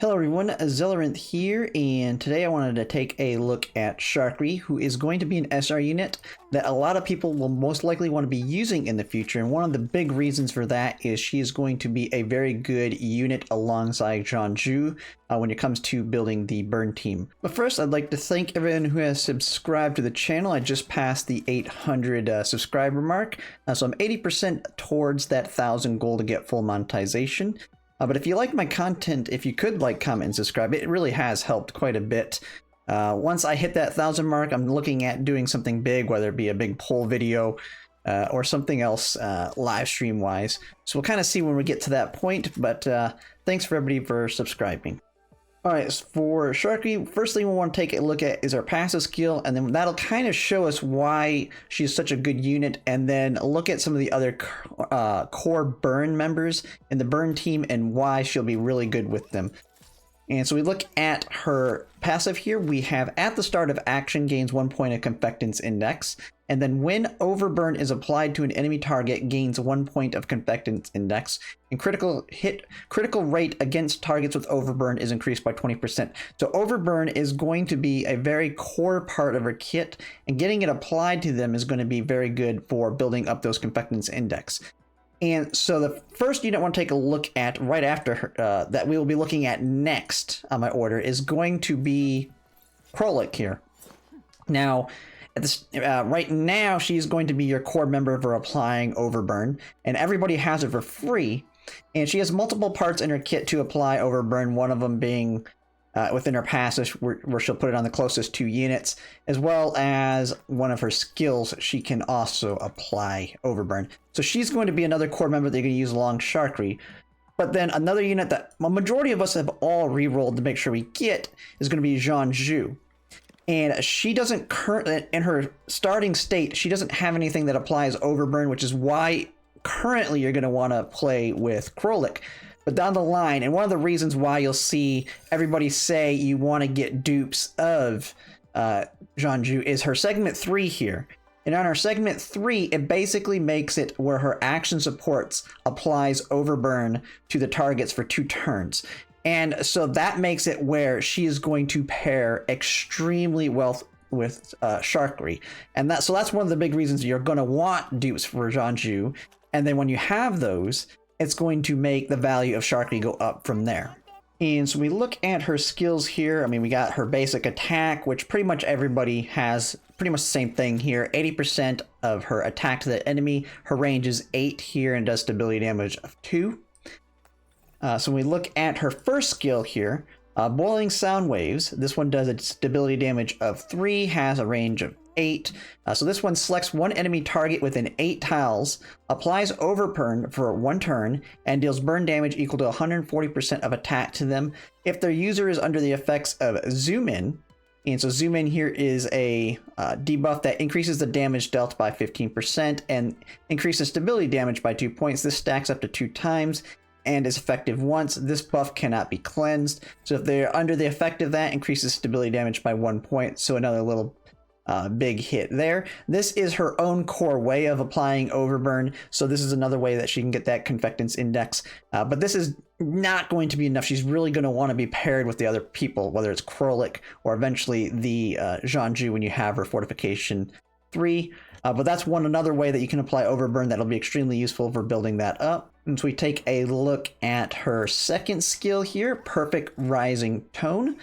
Hello everyone, Zelleranth here, and today I wanted to take a look at Sharkry, who is going to be an SR unit that a lot of people will most likely want to be using in the future, and one of the big reasons for that is she is going to be a very good unit alongside Qiongjiu when it comes to building the burn team. But first, I'd like to thank everyone who has subscribed to the channel. I just passed the 800 subscriber mark, so I'm 80% towards that 1,000 goal to get full monetization. But if you like my content, if you could like, comment, and subscribe, it really has helped quite a bit. Once I hit that 1,000 mark, I'm looking at doing something big, whether it be a big poll video or something else live stream wise. So we'll kind of see when we get to that point, but thanks for everybody for subscribing. Alright, so for Sharkry, first thing we want to take a look at is our passive skill, and then that'll kind of show us why she's such a good unit, and then look at some of the other core burn members in the burn team and why she'll be really good with them. And so we look at her passive here. We have at the start of action gains 1 point of Confectance Index, and then when overburn is applied to an enemy target gains 1 point of Confectance Index, and critical rate against targets with overburn is increased by 20%. So overburn is going to be a very core part of her kit, and getting it applied to them is going to be very good for building up those Confectance Index. And so the first unit I want to take a look at right after her, that we will be looking at next on my order is going to be Helix here. Now, at this, right now, she's going to be your core member for applying overburn, and everybody has it for free. And she has multiple parts in her kit to apply overburn, one of them being within her passive, where she'll put it on the closest 2 units, as well as one of her skills, she can also apply overburn. So she's going to be another core member that you're going to use along Sharkry. But then another unit that a majority of us have all re-rolled to make sure we get is going to be Qiongjiu. And she doesn't currently, in her starting state, she doesn't have anything that applies overburn, which is why currently you're going to want to play with Helix. But down the line, and one of the reasons why you'll see everybody say you want to get dupes of Qiongjiu is her segment 3 here. And on her segment 3, it basically makes it where her action supports applies overburn to the targets for 2 turns. And so that makes it where she is going to pair extremely well with Sharkry. And so that's one of the big reasons you're going to want dupes for Qiongjiu. And then when you have those, it's going to make the value of Sharkry go up from there. And so we look at her skills here. I mean, we got her basic attack, which pretty much everybody has pretty much the same thing here. 80% of her attack to the enemy. Her range is 8 here and does stability damage of 2. So when we look at her first skill here, Boiling Sound Waves. This one does a stability damage of 3, has a range of 8. So this one selects one enemy target within 8 tiles, applies overburn for 1 turn, and deals burn damage equal to 140% of attack to them if their user is under the effects of Zoom In. And so Zoom In here is a debuff that increases the damage dealt by 15% and increases stability damage by 2 points. This stacks up to 2 times and is effective once. This buff cannot be cleansed. So if they're under the effect of that, increases stability damage by 1 point. So another little big hit there. This is her own core way of applying overburn, so this is another way that she can get that Confectance Index. But this is not going to be enough. She's really going to want to be paired with the other people, whether it's Helix or eventually the Qiongjiu when you have her Fortification 3. But that's another way that you can apply overburn that'll be extremely useful for building that up. And so we take a look at her second skill here, Perfect Rising Tone.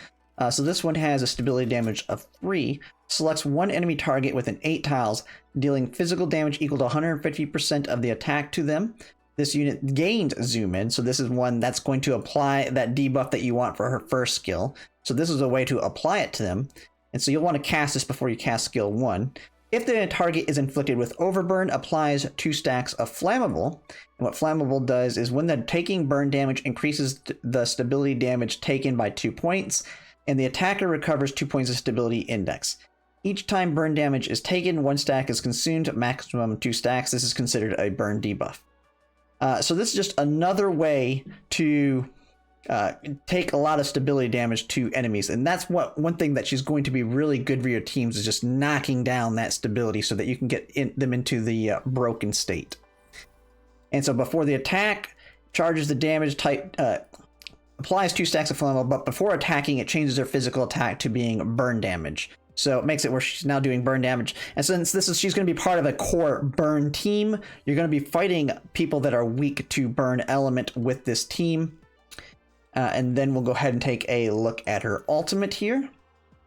So this one has a stability damage of 3, selects one enemy target within 8 tiles, dealing physical damage equal to 150% of the attack to them. This unit gains Zoom In, so this is one that's going to apply that debuff that you want for her first skill. So this is a way to apply it to them. And so you'll want to cast this before you cast skill 1. If the target is inflicted with overburn, applies 2 stacks of flammable. And what flammable does is when the taking burn damage increases the stability damage taken by 2 points, and the attacker recovers 2 points of stability index. Each time burn damage is taken, 1 stack is consumed, maximum 2 stacks. This is considered a burn debuff. So this is just another way to take a lot of stability damage to enemies. And that's one thing that she's going to be really good for your teams, is just knocking down that stability so that you can get them into the broken state. And so before the attack, charges the damage type applies 2 stacks of flammable, but before attacking, it changes her physical attack to being burn damage. So it makes it where she's now doing burn damage. And since she's going to be part of a core burn team, you're going to be fighting people that are weak to burn element with this team. And then we'll go ahead and take a look at her ultimate here.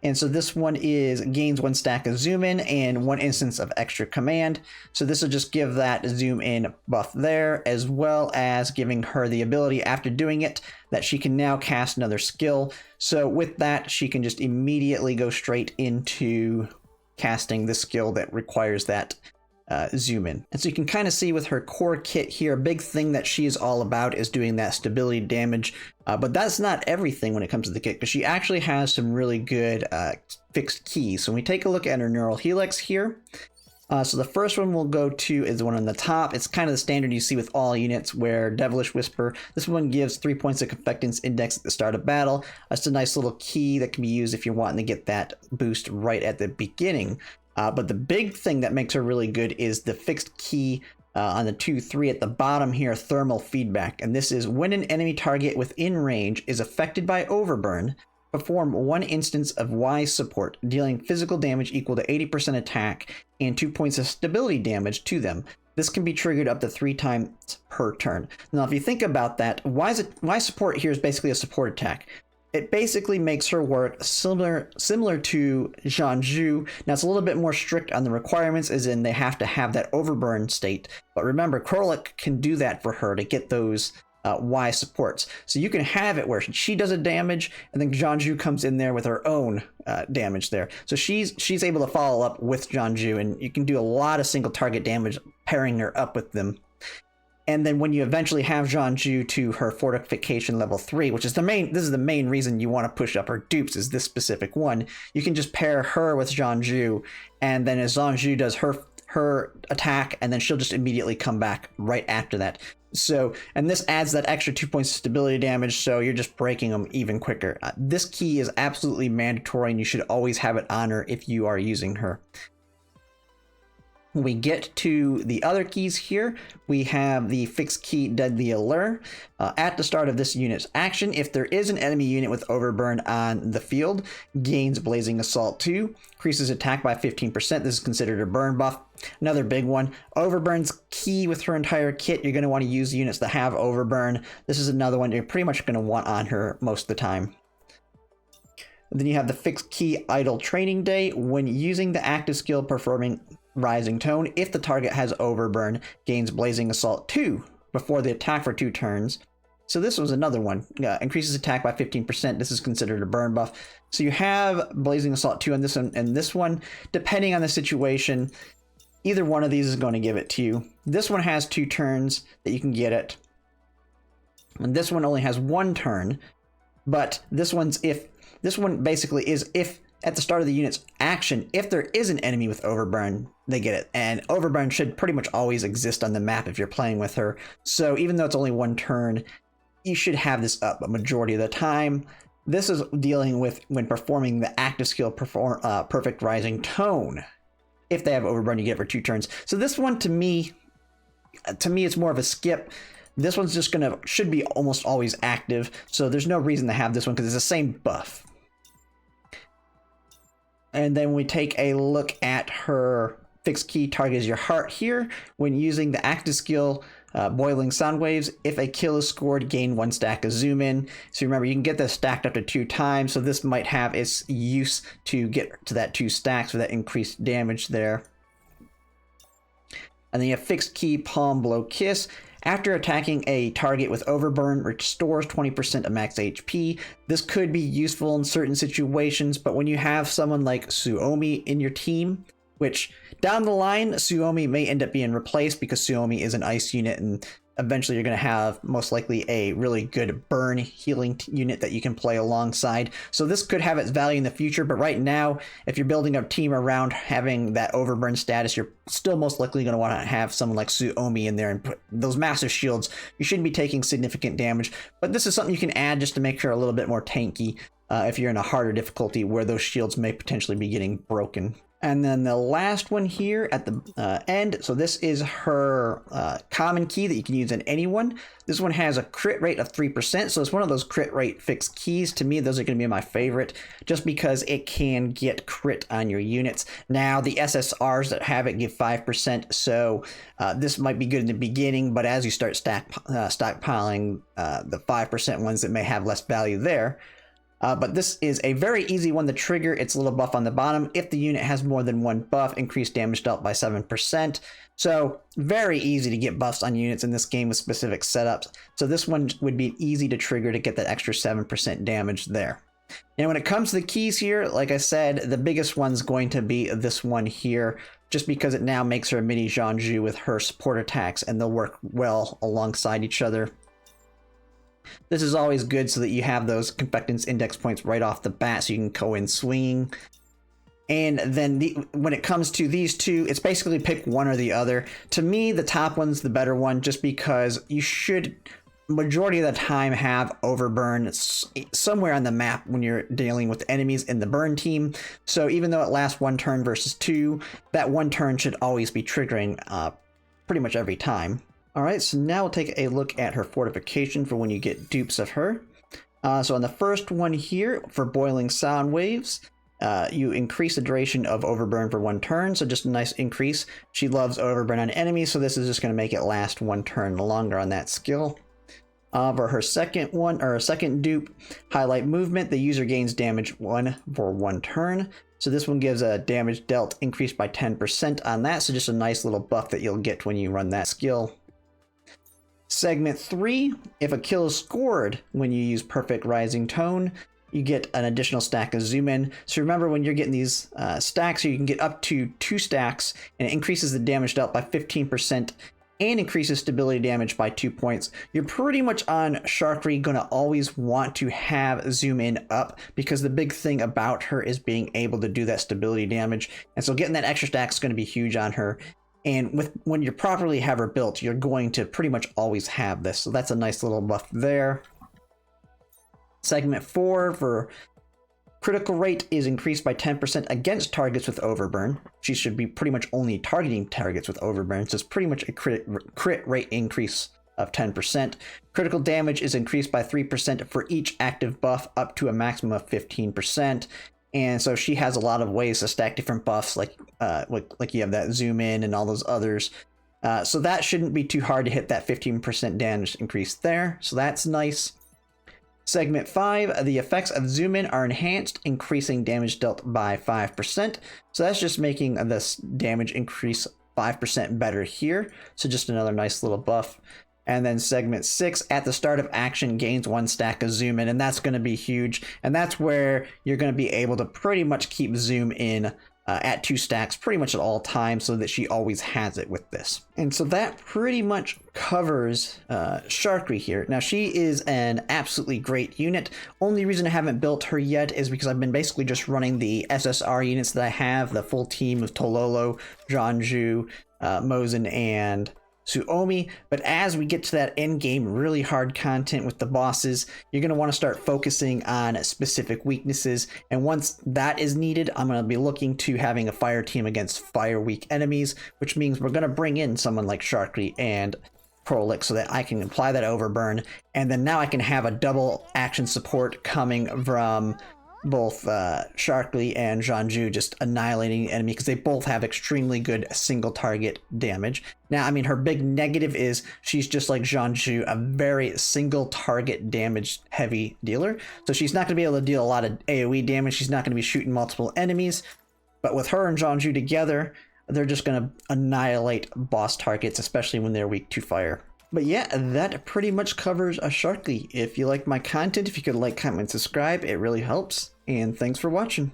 And so this one is gains 1 stack of zoom in and 1 instance of extra command. So this will just give that zoom in buff there, as well as giving her the ability after doing it that she can now cast another skill. So with that, she can just immediately go straight into casting the skill that requires that zoom in. And so you can kind of see with her core kit here, a big thing that she is all about is doing that stability damage. But that's not everything when it comes to the kit, because she actually has some really good fixed keys. So when we take a look at her neural helix here, so the first one we'll go to is the one on the top. It's kind of the standard you see with all units, where Devilish Whisper, this one gives 3 points of Confectance Index at the start of battle. That's a nice little key that can be used if you're wanting to get that boost right at the beginning. But the big thing that makes her really good is the fixed key on the 2-3 at the bottom here, thermal feedback. And this is when an enemy target within range is affected by overburn, perform 1 instance of wise support, dealing physical damage equal to 80% attack and 2 points of stability damage to them. This can be triggered up to 3 times per turn. Now, if you think about that, wise support here is basically a support attack. It basically makes her work similar to Qiongjiu. Now, it's a little bit more strict on the requirements, as in they have to have that overburn state. But remember, Krolik can do that for her to get those Y supports. So you can have it where she does a damage, and then Qiongjiu comes in there with her own damage there. So she's able to follow up with Qiongjiu, and you can do a lot of single target damage pairing her up with them. And then when you eventually have Qiongjiu to her Fortification level 3, which is the main reason you want to push up her dupes, is this specific one, you can just pair her with Qiongjiu, and then as Qiongjiu does her attack, and then she'll just immediately come back right after that. So, and this adds that extra 2 points of stability damage, so you're just breaking them even quicker. This key is absolutely mandatory, and you should always have it on her if you are using her. When we get to the other keys here, we have the fixed key Deadly Allure. At the start of this unit's action, if there is an enemy unit with overburn on the field, gains Blazing Assault 2, increases attack by 15%. This is considered a burn buff. Another big one, Overburn's key with her entire kit. You're going to want to use units that have overburn. This is another one you're pretty much going to want on her most of the time. Then you have the fixed key Idle Training Day. When using the active skill performing Rising Tone, if the target has overburn, gains Blazing Assault 2 before the attack for 2 turns. So this was another one. Increases attack by 15%. This is considered a burn buff. So you have Blazing Assault 2 on this one, and this one, depending on the situation, either one of these is going to give it to you. This one has 2 turns that you can get it. And this one only has 1 turn. But this one basically is if at the start of the unit's action, if there is an enemy with overburn, they get it. And overburn should pretty much always exist on the map if you're playing with her. So even though it's only 1 turn, you should have this up a majority of the time. This is dealing with when performing the active skill Perfect Rising Tone. If they have overburn, you get it for 2 turns. So this one, to me, it's more of a skip. This one's just should be almost always active. So there's no reason to have this one because it's the same buff. And then we take a look at her fixed key Target is Your Heart here. When using the active skill Boiling Sound Waves, if a kill is scored, gain 1 stack of zoom in. So remember, you can get this stacked up to 2 times, so this might have its use to get to that 2 stacks for that increased damage there. And then you have fixed key Palm Blow Kiss. After attacking a target with overburn, restores 20% of max HP. This could be useful in certain situations, but when you have someone like Suomi in your team, which down the line, Suomi may end up being replaced because Suomi is an ice unit, and eventually you're going to have most likely a really good burn healing unit that you can play alongside. So this could have its value in the future, but right now, if you're building a team around having that overburn status, you're still most likely going to want to have someone like Suomi in there and put those massive shields. You shouldn't be taking significant damage, but this is something you can add just to make her a little bit more tanky if you're in a harder difficulty where those shields may potentially be getting broken. And then the last one here at the end, so this is her common key that you can use on anyone. This one has a crit rate of 3%, so it's one of those crit rate fixed keys. To me, those are going to be my favorite, just because it can get crit on your units. Now, the SSRs that have it give 5%, so this might be good in the beginning, but as you start stockpiling the 5% ones that may have less value there, but this is a very easy one to trigger. It's a little buff on the bottom. If the unit has more than one buff, increased damage dealt by 7%. So very easy to get buffs on units in this game with specific setups. So this one would be easy to trigger to get that extra 7% damage there. And when it comes to the keys here, like I said, the biggest one's going to be this one here, just because it now makes her a mini Qiongjiu with her support attacks, and they'll work well alongside each other. This is always good so that you have those confectance index points right off the bat so you can go in swinging. And then when it comes to these two, it's basically pick one or the other. To me, the top one's the better one, just because you should, majority of the time, have overburn somewhere on the map when you're dealing with enemies in the burn team. So even though it lasts 1 turn versus 2, that 1 turn should always be triggering pretty much every time. Alright, so now we'll take a look at her fortification for when you get dupes of her. So on the first one here, for boiling sound waves, you increase the duration of overburn for 1 turn, so just a nice increase. She loves overburn on enemies, so this is just going to make it last 1 turn longer on that skill. For her second one, or second dupe, highlight movement, the user gains damage 1 for 1 turn. So this one gives a damage dealt increased by 10% on that, so just a nice little buff that you'll get when you run that skill. Segment 3, if a kill is scored when you use Perfect Rising Tone, you get an additional stack of zoom in. So remember, when you're getting these stacks, you can get up to 2 stacks, and it increases the damage dealt by 15% and increases stability damage by 2 points. You're pretty much on Sharkry gonna always want to have zoom in up, because the big thing about her is being able to do that stability damage. And so getting that extra stack is gonna be huge on her. And when you properly have her built, you're going to pretty much always have this. So that's a nice little buff there. Segment 4 for critical rate is increased by 10% against targets with overburn. She should be pretty much only targeting targets with overburn. So it's pretty much a crit rate increase of 10%. Critical damage is increased by 3% for each active buff up to a maximum of 15%. And so she has a lot of ways to stack different buffs, like you have that zoom in and all those others. So that shouldn't be too hard to hit that 15% damage increase there. So that's nice. Segment 5, the effects of zoom in are enhanced, increasing damage dealt by 5%. So that's just making this damage increase 5% better here. So just another nice little buff. And then segment 6, at the start of action, gains 1 stack of zoom in, and that's going to be huge. And that's where you're going to be able to pretty much keep zoom in at 2 stacks pretty much at all times, so that she always has it with this. And so that pretty much covers Sharkry here. Now, she is an absolutely great unit. Only reason I haven't built her yet is because I've been basically just running the SSR units that I have, the full team of Tololo, Qiongjiu, Mozen, and Suomi. But as we get to that end game really hard content with the bosses, you're going to want to start focusing on specific weaknesses, and once that is needed, I'm going to be looking to having a fire team against fire weak enemies, which means we're going to bring in someone like Sharkry and Prolix so that I can apply that overburn, and then now I can have a double action support coming from both Sharkly and Qiongjiu, just annihilating the enemy, because they both have extremely good single target damage. Now, I mean, her big negative is she's just like Qiongjiu, a very single target damage heavy dealer. So she's not going to be able to deal a lot of AoE damage. She's not going to be shooting multiple enemies. But with her and Qiongjiu together, they're just going to annihilate boss targets, especially when they're weak to fire. But yeah, that pretty much covers a Sharkly. If you like my content, if you could like, comment, and subscribe, it really helps. And thanks for watching.